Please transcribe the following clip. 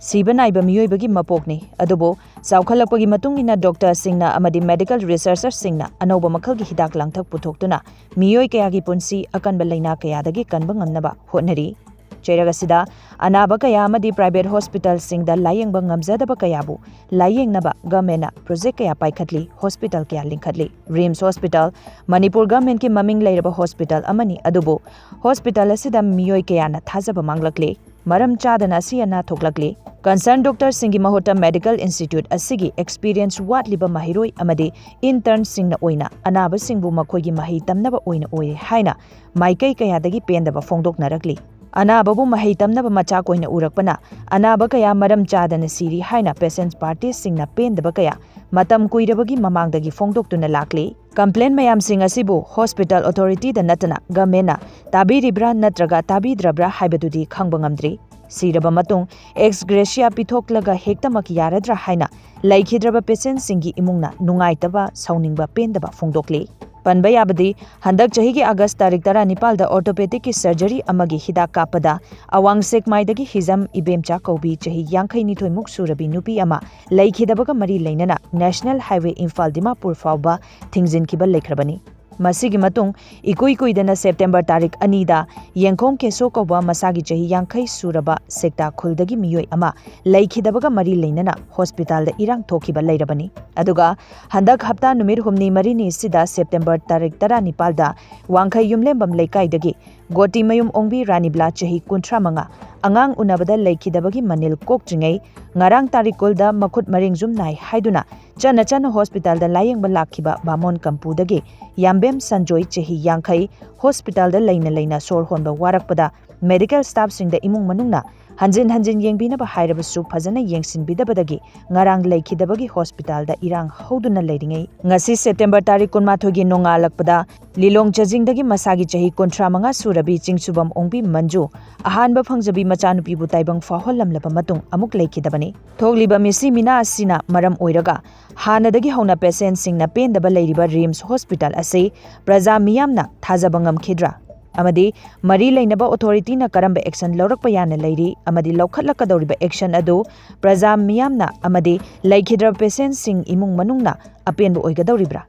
ꯁꯤꯕ ꯅꯥꯏꯕ ꯃꯤꯑꯣꯏꯕꯒꯤ ꯃꯄꯣꯛꯅꯤ ꯑꯗꯨꯕꯨ ꯆꯥꯎꯈꯠꯂꯛꯄꯒꯤ ꯃꯇꯨꯡ ꯏꯟꯅ ꯗꯣꯛꯇꯔꯁꯤꯡꯅ ꯑꯃꯗꯤ ꯃꯦꯗꯤꯀꯦꯜ ꯔꯤꯁꯔꯆꯔꯁꯤꯡꯅ ꯑꯅꯧꯕ ꯃꯈꯜꯒꯤ ꯍꯤꯗꯥꯛ ꯂꯥꯡꯊꯛ ꯄꯨꯊꯣꯛꯇꯨꯅ ꯃꯤꯑꯣꯏ ꯀꯌꯥꯒꯤ ꯄꯨꯟꯁꯤ ꯑꯀꯟꯕ ꯂꯩꯅꯥ ꯀꯌꯥꯗꯒꯤ ꯀꯟꯕ ꯉꯝꯅꯕ ꯍꯣꯠꯅꯔꯤ ꯆꯩꯔꯛ ꯑꯁꯤꯗ ꯑꯅꯥꯕ ꯀꯌꯥ ꯑꯃꯗꯤ ꯄ꯭ꯔꯥꯏꯚꯦꯠ ꯍꯣꯁꯄꯤꯇꯥꯜꯁꯤꯡꯗ ꯂꯥꯌꯦꯡꯕ ꯉꯝꯖꯗꯕ ꯀꯌꯥꯕꯨ ꯂꯥꯌꯦꯡꯅꯕ ꯒꯚꯔꯟꯃꯦꯟꯠꯅ ꯄ꯭ꯔꯣꯖꯦꯛ ꯀꯌꯥ ꯄꯥꯏꯈꯠꯂꯤ ꯍꯣꯁꯄꯤꯇꯥꯜ ꯀꯌꯥ ꯂꯤꯡꯈꯠꯂꯤ ꯔꯤꯝꯁ ꯍꯣꯁꯄꯤꯇꯥꯜ ꯃꯅꯤꯄꯨꯔ ꯒꯚꯔꯟꯃꯦꯟꯠꯀꯤ ꯃꯃꯤꯡ ꯂꯩꯔꯕ ꯍꯣꯁꯄꯤꯇꯥꯜ ꯑꯃꯅꯤ ꯑꯗꯨꯕꯨ ꯍꯣꯁꯄꯤꯇꯥꯜ ꯑꯁꯤꯗ ꯃꯤꯑꯣꯏ ꯀꯌꯥꯅ ꯊꯥꯖꯕ ꯃꯥꯡꯂꯛꯂꯤ ꯃꯔꯝ ꯆꯥꯗꯅ ꯑꯁꯤ ꯑꯅꯥ ꯊꯣꯛꯂꯛꯂꯤ ꯀꯟꯁꯔꯟ ꯗꯣꯛꯇꯔꯁꯤꯡꯒꯤ ꯃꯍꯨꯠꯇ ꯃꯦꯗꯤꯀꯦꯜ ꯏꯟꯁꯇꯤꯇ꯭ꯌꯨꯠ ꯑꯁꯤꯒꯤ ꯑꯦꯛꯁꯄꯤꯔꯤꯌꯦꯟꯁ ꯋꯥꯠꯂꯤꯕ ꯃꯍꯩꯔꯣꯏ ꯑꯃꯗꯤ ꯏꯟꯇꯔꯟꯁꯤꯡꯅ ꯑꯣꯏꯅ ꯑꯅꯥꯕꯁꯤꯡꯕꯨ ꯃꯈꯣꯏꯒꯤ ꯃꯍꯩ ꯇꯝꯅꯕ ꯑꯣꯏꯅ ꯑꯣꯏꯔꯦ ꯍꯥꯏꯅ ꯃꯥꯏꯀꯩ ꯀꯌꯥꯗꯒꯤ ꯄꯦꯟꯗꯕ ꯐꯣꯡꯗꯣꯛꯅꯔꯛꯂꯤ ꯑꯅꯥꯕꯕꯨ ꯃꯍꯩ ꯇꯝꯅꯕ ꯃꯆꯥꯛ ꯑꯣꯏꯅ ꯎꯔꯛꯄꯅ ꯑꯅꯥꯕ ꯀꯌꯥ ꯃꯔꯝ ꯆꯥꯗꯅ ꯁꯤꯔꯤ ꯍꯥꯏꯅ ꯄꯦꯁꯦꯟꯠ ꯄꯥꯔꯇꯤꯁꯤꯡꯅ ꯄꯦꯟꯗꯕ ꯀꯌꯥ ꯃꯇꯝ ꯀꯨꯏꯔꯕꯒꯤ ꯃꯃꯥꯡꯗꯒꯤ ꯐꯣꯡꯗꯣꯛꯇꯨꯅ ꯂꯥꯛꯂꯤ ꯀꯝꯄ꯭ꯂꯦꯟ ꯃꯌꯥꯝꯁꯤꯡ ꯑꯁꯤꯕꯨ ꯍꯣꯁꯄꯤꯇꯥꯜ ꯑꯣꯊꯣꯔꯤꯇꯤꯗ ꯅꯠꯇꯅ ꯒꯚꯔꯟꯃꯦꯟꯠꯅ ꯇꯥꯕꯤꯔꯤꯕ꯭ꯔꯥ ꯅꯠꯇ꯭ꯔꯒ ꯇꯥꯕꯤꯗ꯭ꯔꯕ꯭ꯔꯥ ꯍꯥꯏꯕꯗꯨꯗꯤ ꯈꯪꯕ ꯉꯝꯗ꯭ꯔꯤ ꯁꯤꯔꯕ ꯃꯇꯨꯡ ꯑꯦꯛꯁ ꯒ꯭ꯔꯦꯁꯤꯌꯥ ꯄꯤꯊꯣꯛꯂꯒ ꯍꯦꯛꯇꯃꯛ ꯌꯥꯔꯗ꯭ꯔꯥ ꯍꯥꯏꯅ ꯂꯩꯈꯤꯗ꯭ꯔꯕ ꯄꯦꯁꯦꯟꯠꯁꯤꯡꯒꯤ ꯏꯃꯨꯡꯅ ꯅꯨꯡꯉꯥꯏꯇꯕ ꯁꯥꯎꯅꯤꯡꯕ ꯄꯦꯟꯗꯕ ꯐꯣꯡꯗꯣꯛꯂꯤ ꯄꯟꯕ ꯌꯥꯕꯗꯤ ꯍꯟꯗꯛ ꯆꯍꯤꯒꯤ ꯑꯥꯒꯁꯠ ꯇꯥꯔꯤꯛ 19ꯗ ꯑꯣꯔꯊꯣꯄꯦꯗꯤꯛꯀꯤ ꯁꯔꯖꯔꯤ ꯑꯃꯒꯤ ꯍꯤꯗꯥꯛ ꯀꯥꯞꯄꯗ ꯑꯋꯥꯡ ꯁꯦꯛꯃꯥꯏꯗꯒꯤ ꯍꯤꯖꯝ ꯏꯕꯦꯝꯆꯥ ꯀꯧꯕꯤ ꯆꯍꯤ 52ꯃꯨꯛ ꯁꯨꯔꯕꯤ ꯅꯨꯄꯤ ꯑꯃ ꯂꯩꯈꯤꯗꯕꯒ ꯃꯔꯤ ꯂꯩꯅꯅ ꯅꯦꯁꯅꯦꯜ ꯍꯥꯏꯋꯦ ꯏꯝꯐꯥꯜ ꯗꯤꯃꯥꯄꯨꯔ ꯐꯥꯎꯕ ꯊꯤꯡꯖꯤꯟꯈꯤꯕ ꯂꯩꯈ꯭ꯔꯕꯅꯤ ꯃꯁꯤꯒꯤ ꯃꯇꯨꯡ ꯏꯀꯨꯏ ꯀꯨꯏꯗꯅ ꯁꯦꯞꯇꯦꯝꯕꯔ ꯇꯥꯔꯤꯛ 2ꯗ ꯌꯦꯡꯈꯣꯝ ꯀꯦꯁꯣ ꯀꯧꯕ ꯃꯁꯥꯒꯤ ꯆꯍꯤ 50 ꯁꯨꯔꯕ ꯁꯦꯛꯇꯥ ꯈꯨꯜꯗꯒꯤ ꯃꯤꯑꯣꯏ ꯑꯃ ꯂꯩꯈꯤꯗꯕꯒ ꯃꯔꯤ ꯂꯩꯅꯅ ꯍꯣꯁꯄꯤꯇꯥꯜꯗ ꯏꯔꯥꯡ ꯊꯣꯛꯈꯤꯕ ꯂꯩꯔꯕꯅꯤ ꯑꯗꯨꯒ ꯍꯟꯗꯛ ꯍꯞꯇꯥ ꯅꯨꯃꯤꯠ ꯍꯨꯝꯅꯤ ꯃꯔꯤꯅꯤ ꯑꯁꯤꯗ ꯁꯦꯞꯇꯦꯝꯕꯔ ꯇꯥꯔꯤꯛ 19ꯗ ꯋꯥꯡꯈꯩ ꯌꯨꯝꯂꯦꯝꯕꯝ ꯂꯩꯀꯥꯏꯗꯒꯤ ꯒꯣꯇꯤꯃꯌꯨꯝ ꯑꯣꯡꯕꯤ ꯔꯥꯅꯤꯕ꯭ꯂꯥ ꯆꯍꯤ 35 ꯑꯉꯥꯡ ꯎꯅꯕꯗ ꯂꯩꯈꯤꯗꯕꯒꯤ ꯃꯅꯤꯜ ꯀꯣꯛꯇ꯭ꯔꯤꯉꯩ ꯉꯔꯥꯡ ꯇꯥꯔꯤꯛ 10ꯗ ꯃꯈꯨꯠ ꯃꯔꯤꯡꯖꯨꯝ ꯅꯥꯏ ꯍꯥꯏꯗꯨꯅ ꯆꯠꯅ ꯍꯣꯁꯄꯤꯇꯥꯜꯗ ꯂꯥꯌꯦꯡꯕ ꯂꯥꯛꯈꯤꯕ ꯕꯥꯃꯣꯟ ꯀꯝꯄꯨꯗꯒꯤ ꯌꯥꯝꯕꯦꯝ ꯁꯟꯖꯣꯏ ꯆꯍꯤ 50 ꯍꯣꯁꯄꯤꯇꯥꯜꯗ ꯂꯩꯅ ꯁꯣꯔ ꯍꯣꯟꯕ ꯋꯥꯔꯛꯄꯗ ꯃꯦꯗꯤꯀꯦꯜ ꯁ꯭ꯇꯥꯐꯁꯤꯡꯗ ꯏꯃꯨꯡ ꯃꯅꯨꯡꯅ ꯍꯟꯖꯤꯟ ꯌꯦꯡꯕꯤꯅꯕ ꯍꯥꯏꯔꯕꯁꯨ ꯐꯖꯅ ꯌꯦꯡꯁꯤꯟꯕꯤꯗꯕꯗꯒꯤ ꯉꯔꯥꯡ ꯂꯩꯈꯤꯗꯕꯒꯤ ꯍꯣꯁꯄꯤꯇꯥꯜꯗ ꯏꯔꯥꯡ ꯍꯧꯗꯨꯅ ꯂꯩꯔꯤꯉꯩ ꯉꯁꯤ ꯁꯦꯞꯇꯦꯝꯕꯔ ꯇꯥꯔꯤꯛ 12ꯒꯤ ꯅꯣꯡꯉꯥꯜꯂꯛꯄꯗ ꯂꯤꯂꯣꯡ ꯆꯥꯖꯤꯡꯗꯒꯤ ꯃꯁꯥꯒꯤ ꯆꯍꯤ 35 ꯁꯨꯔꯕꯤ ꯆꯤꯡꯁꯨꯕꯝ ꯑꯣꯡꯕꯤ ꯃꯟꯖꯨ ꯑꯍꯥꯟꯕ ꯐꯪꯖꯕꯤ ꯃꯆꯥꯅꯨꯄꯤꯕꯨ ꯇꯥꯏꯕꯪ ꯐꯥꯎꯍꯜꯂꯝꯂꯕ ꯃꯇꯨꯡ ꯑꯃꯨꯛ ꯂꯩꯈꯤꯗꯕꯅꯤ ꯊꯣꯛꯂꯤꯕ ꯃꯤꯁꯤ ꯃꯤꯅꯥ ꯑꯁꯤꯅ ꯃꯔꯝ ꯑꯣꯏꯔꯒ ꯍꯥꯟꯅꯗꯒꯤ ꯍꯧꯅ ꯄꯦꯁꯦꯟꯠꯁꯤꯡꯅ ꯄꯦꯟꯗꯕ ꯂꯩꯔꯤꯕ ꯔꯤꯝꯁ ꯍꯣꯁꯄꯤꯇꯥꯜ ꯑꯁꯤ ꯄ꯭ꯔꯖꯥ ꯃꯤꯌꯥꯝꯅ ꯊꯥꯖꯕ ꯉꯝꯈꯤꯗ꯭ꯔꯥ ꯑꯃꯗꯤ ꯃꯔꯤ ꯂꯩꯅꯕ ꯑꯣꯊꯣꯔꯤꯇꯤꯅ ꯀꯔꯝꯕ ꯑꯦꯛꯁꯟ ꯂꯧꯔꯛꯄ ꯌꯥꯅ ꯂꯩꯔꯤ ꯑꯃꯗꯤ ꯂꯧꯈꯠꯂꯛꯀꯗꯧꯔꯤꯕ ꯑꯦꯛꯁꯟ ꯑꯗꯨ ꯄ꯭ꯔꯖꯥ ꯃꯤꯌꯥꯝꯅ ꯑꯃꯗꯤ ꯂꯩꯈꯤꯗ꯭ꯔꯕ ꯄꯦꯁꯦꯟꯠꯁꯤꯡ ꯏꯃꯨꯡ ꯃꯅꯨꯡꯅ ꯑꯄꯦꯟꯕ ꯑꯣꯏꯒꯗꯧꯔꯤꯕ꯭ꯔꯥ